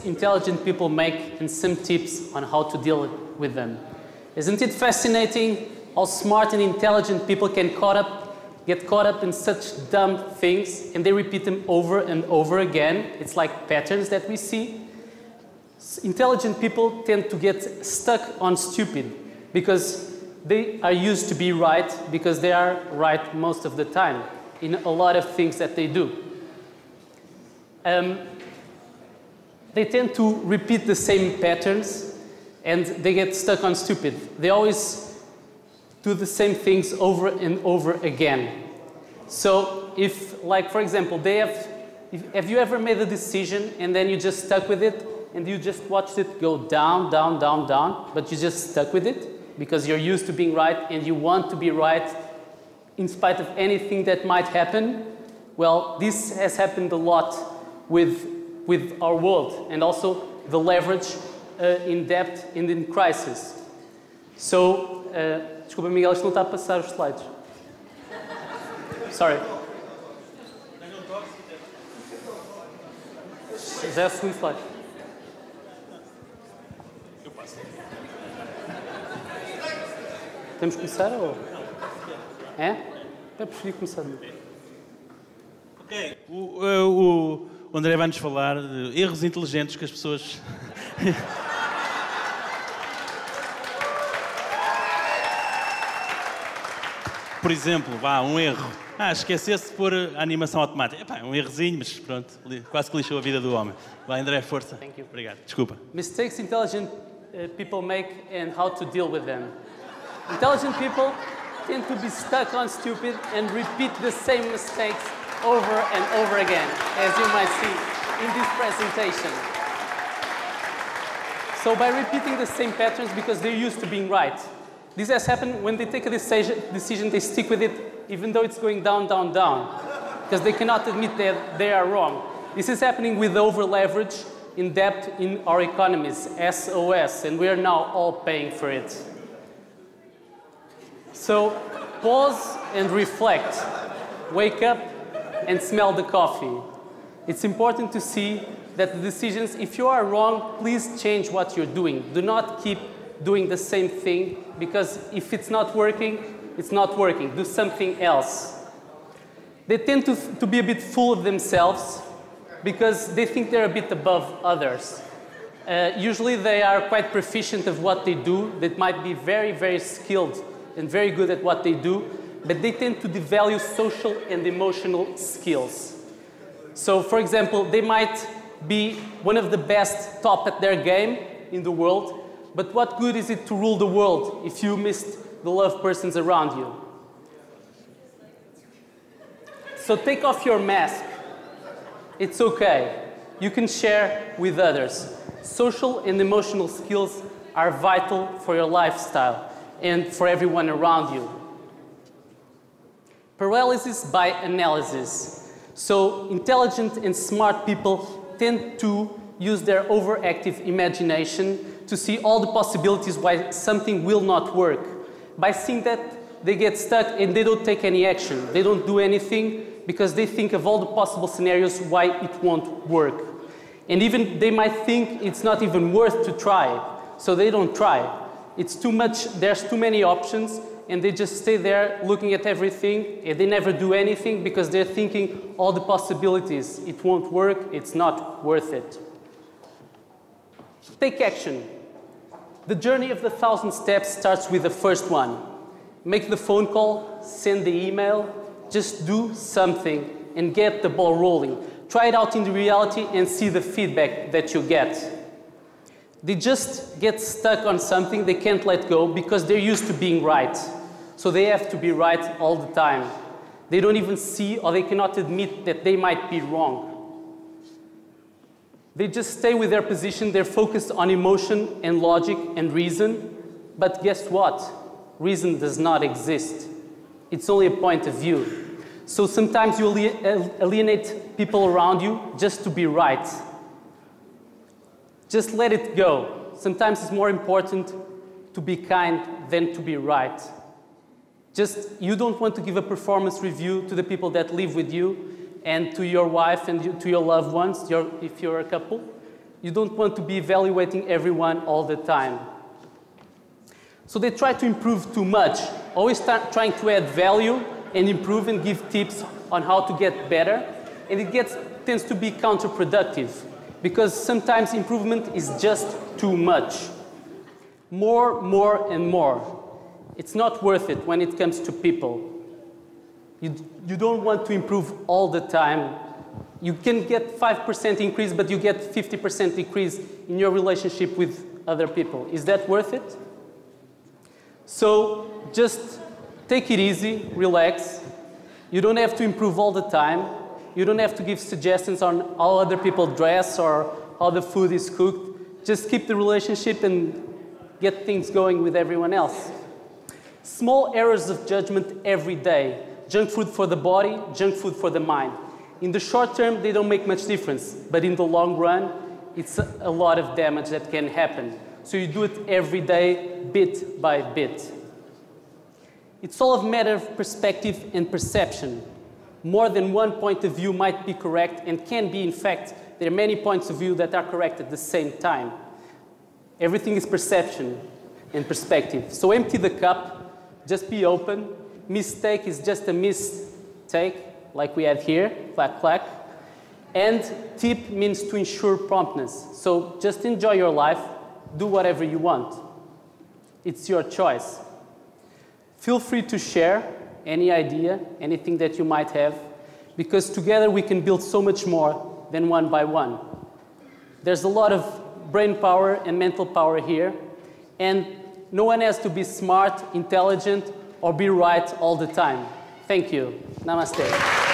intelligent people make and some tips on how to deal with them. Isn't it fascinating how smart and intelligent people can get caught up in such dumb things and they repeat them over and over again? It's like patterns that we see. Intelligent people tend to get stuck on stupid because they are used to be right because they are right most of the time in a lot of things that they do. They tend to repeat the same patterns and they get stuck on stupid. They always do the same things over and over again. So if, like for example, have you ever made a decision and then you just stuck with it and you just watched it go down, down, down, down, but you just stuck with it because you're used to being right and you want to be right in spite of anything that might happen? Well, this has happened a lot with our world and also the leverage in debt and in crisis. So, desculpa Miguel, isto não está a passar os slides. Sorry. Já é o segundo slide. Temos que começar ou? É? Eu preferi começar. Ok. O André vai-nos falar de erros inteligentes que as pessoas... Por exemplo, um erro. Esquecesse de pôr a animação automática. É um errozinho, mas pronto, quase que lixou a vida do homem. Vai, André, força. Thank you. Obrigado. Desculpa. Mistakes intelligent people make and how to deal with them. Intelligent people tend to be stuck on stupid and repeat the same mistakes over and over again, as you might see in this presentation. So by repeating the same patterns because they're used to being right. This has happened when they take a decision, they stick with it even though it's going down, down, down, because they cannot admit that they are wrong. This is happening with over-leverage in debt in our economies, SOS, and we are now all paying for it. So pause and reflect. Wake up and smell the coffee. It's important to see that the decisions, if you are wrong, please change what you're doing. Do not keep doing the same thing, because if it's not working, it's not working. Do something else. They tend to be a bit full of themselves because they think they're a bit above others. Usually they are quite proficient of what they do. They might be very, very skilled and very good at what they do, but they tend to devalue social and emotional skills. So, for example, they might be one of the best top at their game in the world, but what good is it to rule the world if you missed the loved persons around you? So take off your mask. It's okay. You can share with others. Social and emotional skills are vital for your lifestyle and for everyone around you. Paralysis by analysis. So intelligent and smart people tend to use their overactive imagination to see all the possibilities why something will not work. By seeing that, they get stuck and they don't take any action. They don't do anything because they think of all the possible scenarios why it won't work. And even they might think it's not even worth to try, so they don't try. It's too much, there's too many options, and they just stay there looking at everything, and they never do anything because they're thinking all the possibilities. It won't work, it's not worth it. Take action. The journey of the 1,000 steps starts with the first one. Make the phone call, send the email, just do something and get the ball rolling. Try it out in the reality and see the feedback that you get. They just get stuck on something they can't let go because they're used to being right. So they have to be right all the time. They don't even see or they cannot admit that they might be wrong. They just stay with their position, they're focused on emotion and logic and reason, but guess what? Reason does not exist. It's only a point of view. So sometimes you alienate people around you just to be right. Just let it go. Sometimes it's more important to be kind than to be right. You don't want to give a performance review to the people that live with you and to your wife and to your loved ones, if you're a couple. You don't want to be evaluating everyone all the time. So they try to improve too much, always trying to add value and improve and give tips on how to get better. And it tends to be counterproductive because sometimes improvement is just too much. More, more, and more. It's not worth it when it comes to people. You don't want to improve all the time. You can get 5% increase, but you get 50% decrease in your relationship with other people. Is that worth it? So just take it easy, relax. You don't have to improve all the time. You don't have to give suggestions on how other people dress or how the food is cooked. Just keep the relationship and get things going with everyone else. Small errors of judgment every day. Junk food for the body, junk food for the mind. In the short term, they don't make much difference, but in the long run, it's a lot of damage that can happen. So you do it every day, bit by bit. It's all a matter of perspective and perception. More than one point of view might be correct and can be, in fact, there are many points of view that are correct at the same time. Everything is perception and perspective. So empty the cup, just be open. Mistake is just a mistake, like we have here, clack, clack. And tip means to ensure promptness. So just enjoy your life, do whatever you want. It's your choice. Feel free to share any idea, anything that you might have, because together we can build so much more than one by one. There's a lot of brain power and mental power here, and no one has to be smart, intelligent, or be right all the time. Thank you. Namaste.